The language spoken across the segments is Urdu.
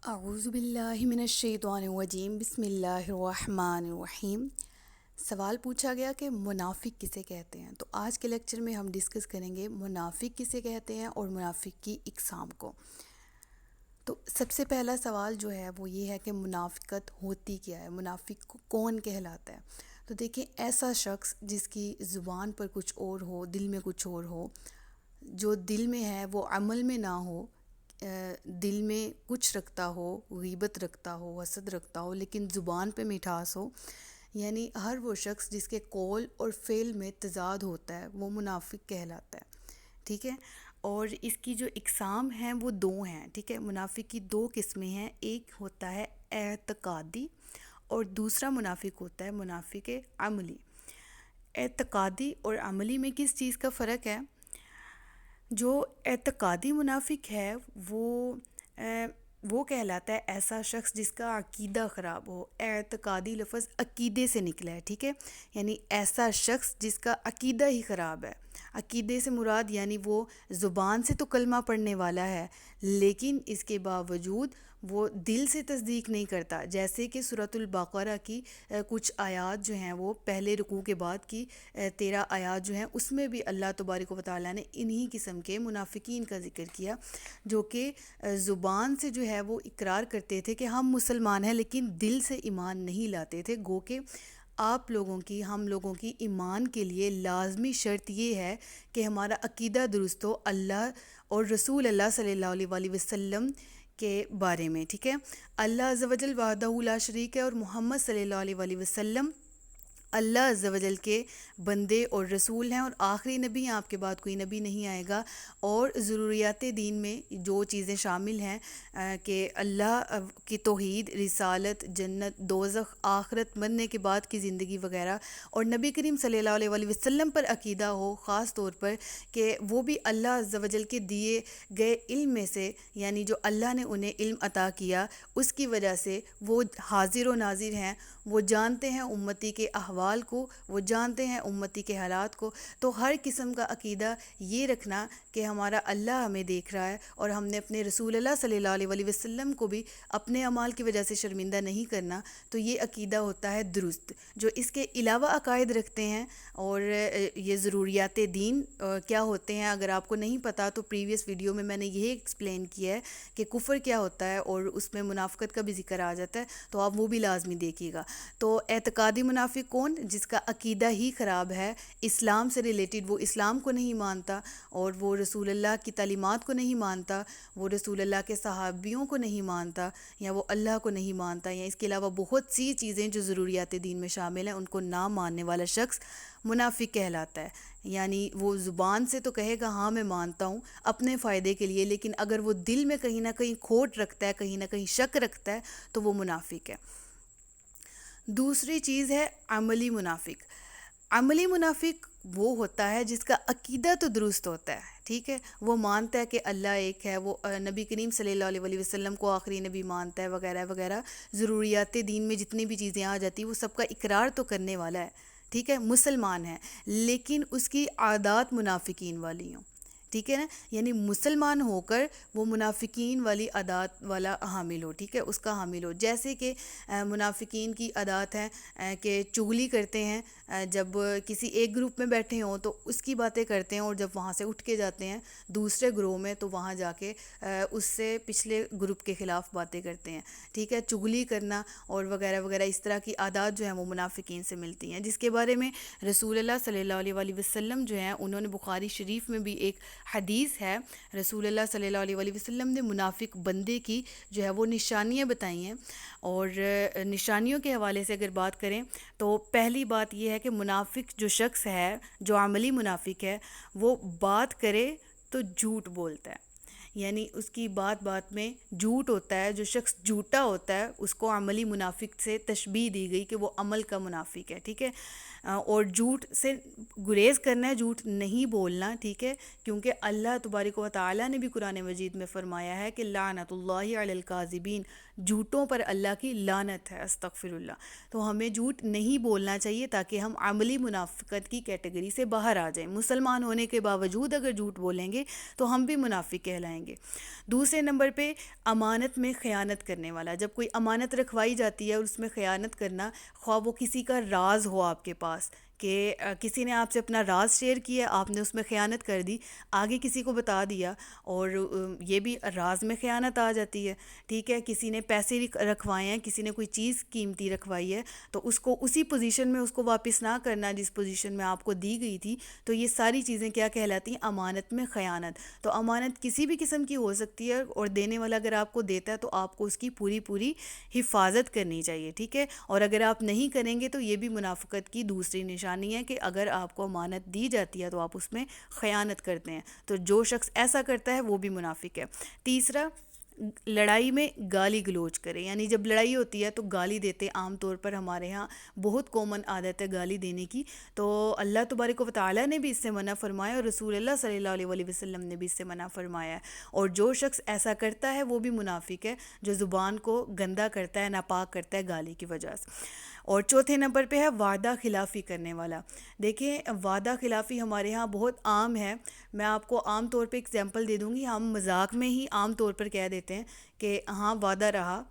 اعوذ باللہ من الشیطان الرجیم بسم اللہ الرحمن الرحیم۔ سوال پوچھا گیا کہ منافق کسے کہتے ہیں، تو آج کے لیکچر میں ہم ڈسکس کریں گے منافق کسے کہتے ہیں اور منافق کی اقسام کو۔ تو سب سے پہلا سوال جو ہے وہ یہ ہے کہ منافقت ہوتی کیا ہے، منافق کون کہلاتا ہے؟ تو دیکھیں، ایسا شخص جس کی زبان پر کچھ اور ہو، دل میں کچھ اور ہو، جو دل میں ہے وہ عمل میں نہ ہو، دل میں کچھ رکھتا ہو، غیبت رکھتا ہو، حسد رکھتا ہو، لیکن زبان پہ مٹھاس ہو، یعنی ہر وہ شخص جس کے قول اور فعل میں تضاد ہوتا ہے وہ منافق کہلاتا ہے، ٹھیک ہے۔ اور اس کی جو اقسام ہیں وہ دو ہیں، ٹھیک ہے۔ منافق کی دو قسمیں ہیں، ایک ہوتا ہے اعتقادی اور دوسرا منافق ہوتا ہے منافق عملی۔ اعتقادی اور عملی میں کس چیز کا فرق ہے؟ جو اعتقادی منافق ہے وہ کہلاتا ہے ایسا شخص جس کا عقیدہ خراب ہو۔ اعتقادی لفظ عقیدے سے نکلا ہے، ٹھیک ہے، یعنی ایسا شخص جس کا عقیدہ ہی خراب ہے۔ عقیدے سے مراد یعنی وہ زبان سے تو کلمہ پڑھنے والا ہے، لیکن اس کے باوجود وہ دل سے تصدیق نہیں کرتا، جیسے کہ سورۃ البقرہ کی کچھ آیات جو ہیں وہ پہلے رکوع کے بعد کی 13 آیات جو ہیں اس میں بھی اللہ تبارک و تعالیٰ نے انہی قسم کے منافقین کا ذکر کیا، جو کہ زبان سے جو ہے وہ اقرار کرتے تھے کہ ہم مسلمان ہیں، لیکن دل سے ایمان نہیں لاتے تھے۔ گو کہ آپ لوگوں کی، ہم لوگوں کی ایمان کے لیے لازمی شرط یہ ہے کہ ہمارا عقیدہ درست ہو اللہ اور رسول اللہ صلی اللہ علیہ وسلم کے بارے میں، ٹھیک ہے۔ اللہ عز و جل وحدہ لا شریک ہے اور محمد صلی اللہ علیہ وسلم اللہ عز و جل کے بندے اور رسول ہیں، اور آخری نبی ہیں، آپ کے بعد کوئی نبی نہیں آئے گا۔ اور ضروریات دین میں جو چیزیں شامل ہیں کہ اللہ کی توحید، رسالت، جنت، دوزخ، آخرت، مرنے کے بعد کی زندگی وغیرہ، اور نبی کریم صلی اللہ علیہ وسلم پر عقیدہ ہو، خاص طور پر کہ وہ بھی اللہ عز و جل کے دیے گئے علم میں سے، یعنی جو اللہ نے انہیں علم عطا کیا اس کی وجہ سے وہ حاضر و ناظر ہیں، وہ جانتے ہیں امتی کے احوال کو، وہ جانتے ہیں امتی کے حالات کو۔ تو ہر قسم کا عقیدہ یہ رکھنا کہ ہمارا اللہ ہمیں دیکھ رہا ہے اور ہم نے اپنے رسول اللہ صلی اللہ علیہ وسلم کو بھی اپنے اعمال کی وجہ سے شرمندہ نہیں کرنا، تو یہ عقیدہ ہوتا ہے درست۔ جو اس کے علاوہ عقائد رکھتے ہیں اور یہ ضروریات دین کیا ہوتے ہیں، اگر آپ کو نہیں پتہ تو پریویس ویڈیو میں میں نے یہی ایکسپلین کیا ہے کہ کفر کیا ہوتا ہے، اور اس میں منافقت کا بھی ذکر آ جاتا ہے، تو آپ وہ بھی لازمی دیکھیے گا۔ تو اعتقادی منافق کون؟ جس کا عقیدہ ہی خراب ہے، اسلام سے ریلیٹڈ وہ اسلام کو نہیں مانتا، اور وہ رسول اللہ کی تعلیمات کو نہیں مانتا، وہ رسول اللہ کے صحابیوں کو نہیں مانتا، یا وہ اللہ کو نہیں مانتا، یا اس کے علاوہ بہت سی چیزیں جو ضروریات دین میں شامل ہیں ان کو نہ ماننے والا شخص منافق کہلاتا ہے۔ یعنی وہ زبان سے تو کہے گا ہاں میں مانتا ہوں اپنے فائدے کے لیے، لیکن اگر وہ دل میں کہیں نہ کہیں کھوٹ رکھتا ہے، کہیں نہ کہیں شک رکھتا ہے، تو وہ منافق ہے۔ دوسری چیز ہے عملی منافق۔ عملی منافق وہ ہوتا ہے جس کا عقیدہ تو درست ہوتا ہے، ٹھیک ہے، وہ مانتا ہے کہ اللہ ایک ہے، وہ نبی کریم صلی اللہ علیہ وسلم کو آخری نبی مانتا ہے وغیرہ وغیرہ، ضروریات دین میں جتنی بھی چیزیں آ جاتی ہیں وہ سب کا اقرار تو کرنے والا ہے، ٹھیک ہے، مسلمان ہے، لیکن اس کی عادات منافقین والی ہوں، ٹھیک ہے نا، یعنی مسلمان ہو کر وہ منافقین والی عادات والا حامل ہو، ٹھیک ہے، اس کا حامل ہو۔ جیسے کہ منافقین کی عادات ہیں کہ چغلی کرتے ہیں، جب کسی ایک گروپ میں بیٹھے ہوں تو اس کی باتیں کرتے ہیں، اور جب وہاں سے اٹھ کے جاتے ہیں دوسرے گروہ میں تو وہاں جا کے اس سے پچھلے گروپ کے خلاف باتیں کرتے ہیں، ٹھیک ہے، چغلی کرنا اور وغیرہ وغیرہ، اس طرح کی عادات جو ہیں وہ منافقین سے ملتی ہیں، جس کے بارے میں رسول اللہ صلی اللہ علیہ وسلم جو ہیں انہوں نے بخاری شریف میں بھی ایک حدیث ہے، رسول اللہ صلی اللہ علیہ وسلم نے منافق بندے کی جو ہے وہ نشانیاں بتائی ہیں، اور نشانیوں کے حوالے سے اگر بات کریں تو پہلی بات یہ ہے کہ منافق جو شخص ہے، جو عملی منافق ہے، وہ بات کرے تو جھوٹ بولتا ہے، یعنی اس کی بات بات میں جھوٹ ہوتا ہے۔ جو شخص جھوٹا ہوتا ہے اس کو عملی منافق سے تشبیہ دی گئی کہ وہ عمل کا منافق ہے، ٹھیک ہے۔ اور جھوٹ سے گریز کرنا ہے، جھوٹ نہیں بولنا، ٹھیک ہے، کیونکہ اللہ تبارک و تعالیٰ نے بھی قرآن مجید میں فرمایا ہے کہ لعنت اللہ علی الکاذبین، جھوٹوں پر اللہ کی لعنت ہے، استغفر اللہ۔ تو ہمیں جھوٹ نہیں بولنا چاہیے تاکہ ہم عملی منافقت کی کیٹیگری سے باہر آ جائیں۔ مسلمان ہونے کے باوجود اگر جھوٹ بولیں گے تو ہم بھی منافق کہلائیں گے۔ دوسرے نمبر پہ امانت میں خیانت کرنے والا، جب کوئی امانت رکھوائی جاتی ہے اور اس میں خیانت کرنا، خواہ وہ کسی کا راز ہو آپ کے پاس، کہ کسی نے آپ سے اپنا راز شیئر کیا، آپ نے اس میں خیانت کر دی، آگے کسی کو بتا دیا، اور یہ بھی راز میں خیانت آ جاتی ہے، ٹھیک ہے۔ کسی نے پیسے رکھوائے ہیں، کسی نے کوئی چیز قیمتی رکھوائی ہے، تو اس کو اسی پوزیشن میں اس کو واپس نہ کرنا جس پوزیشن میں آپ کو دی گئی تھی، تو یہ ساری چیزیں کیا کہلاتی ہیں؟ امانت میں خیانت۔ تو امانت کسی بھی قسم کی ہو سکتی ہے، اور دینے والا اگر آپ کو دیتا ہے تو آپ کو اس کی پوری پوری حفاظت کرنی چاہیے، ٹھیک ہے۔ اور اگر آپ نہیں کریں گے تو یہ بھی منافقت کی دوسری نشانی ہے کہ اگر آپ کو امانت دی جاتی ہے تو آپ اس میں خیانت کرتے ہیں، تو جو شخص ایسا کرتا ہے وہ بھی منافق ہے۔ تیسرا، لڑائی میں گالی گلوچ کرے، یعنی جب لڑائی ہوتی ہے تو گالی دیتے، عام طور پر ہمارے ہاں بہت کامن عادت ہے گالی دینے کی، تو اللہ تبارک و تعالیٰ نے بھی اس سے منع فرمایا اور رسول اللہ صلی اللہ علیہ وسلم نے بھی اس سے منع فرمایا ہے، اور جو شخص ایسا کرتا ہے وہ بھی منافق ہے، جو زبان کو گندا کرتا ہے، ناپاک کرتا ہے گالی کی وجہ سے۔ اور چوتھے نمبر پہ ہے وعدہ خلافی کرنے والا۔ دیکھیں، وعدہ خلافی ہمارے ہاں بہت عام ہے، میں آپ کو عام طور پہ اگزامپل دے دوں گی، ہم مذاق میں ہی عام طور پر کہہ دیتے ہیں کہ ہاں وعدہ رہا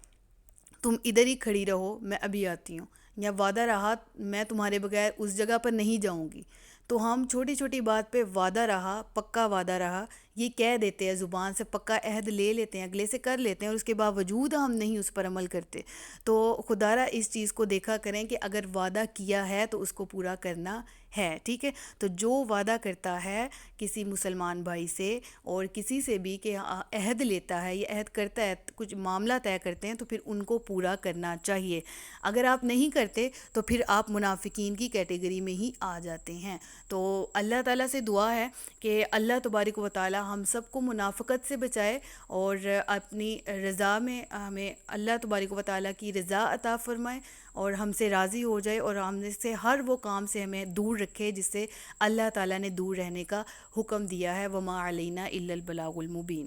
تم ادھر ہی کھڑی رہو میں ابھی آتی ہوں، یا وعدہ رہا میں تمہارے بغیر اس جگہ پر نہیں جاؤں گی۔ تو ہم چھوٹی چھوٹی بات پہ وعدہ رہا، پکا وعدہ رہا، یہ کہہ دیتے ہیں، زبان سے پکا عہد لے لیتے ہیں، اگلے سے کر لیتے ہیں، اور اس کے باوجود ہم نہیں اس پر عمل کرتے۔ تو خدا را اس چیز کو دیکھا کریں کہ اگر وعدہ کیا ہے تو اس کو پورا کرنا ہے، ٹھیک ہے۔ تو جو وعدہ کرتا ہے کسی مسلمان بھائی سے اور کسی سے بھی کہ عہد لیتا ہے یا عہد کرتا ہے، کچھ معاملہ طے کرتے ہیں، تو پھر ان کو پورا کرنا چاہیے۔ اگر آپ نہیں کرتے تو پھر آپ منافقین کی کیٹیگری میں ہی آ جاتے ہیں۔ تو اللہ تعالیٰ سے دعا ہے کہ اللہ تبارک و تعالیٰ ہم سب کو منافقت سے بچائے، اور اپنی رضا میں ہمیں اللہ تبارک و تعالیٰ کی رضا عطا فرمائے، اور ہم سے راضی ہو جائے، اور ہم سے ہر وہ کام سے ہمیں دور رکھے جس سے اللہ تعالیٰ نے دور رہنے کا حکم دیا ہے۔ وما علینا الا البلاغ المبین۔